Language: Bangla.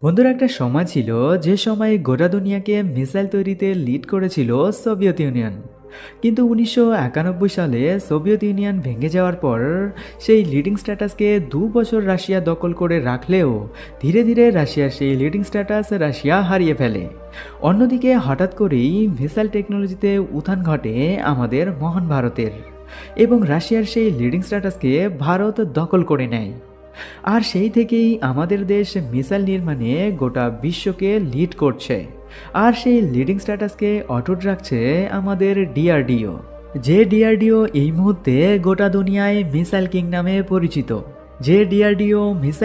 বন্ধুরা, একটা সময় ছিল যে সময় গোটা দুনিয়াকে মিসাইল তৈরিতে লিড করেছিল সোভিয়েত ইউনিয়ন। কিন্তু 1991 সালে সোভিয়েত ইউনিয়ন ভেঙে যাওয়ার পর সেই লিডিং স্ট্যাটাসকে 2 বছর রাশিয়া দখল করে রাখলেও ধীরে ধীরে রাশিয়ার সেই লিডিং স্ট্যাটাস রাশিয়া হারিয়ে ফেলে। অন্যদিকে হঠাৎ করেই মিসাইল টেকনোলজিতে উত্থান ঘটে আমাদের মহান ভারতের, এবং রাশিয়ার সেই লিডিং স্ট্যাটাসকে ভারত দখল করে নেয়। আর সেই থেকেই আমাদের দেশ মিসাইল নির্মাণে গোটা বিশ্বকে লিড করছে। আর সেই লিডিং স্ট্যাটাসকে অটুট রাখছে আমাদের ডিআরডিও, যে ডিআরডিও এই মুহূর্তে গোটা দুনিয়ায় মিসাইল কিং নামে পরিচিত। যে ডিআরডিও মিসাইল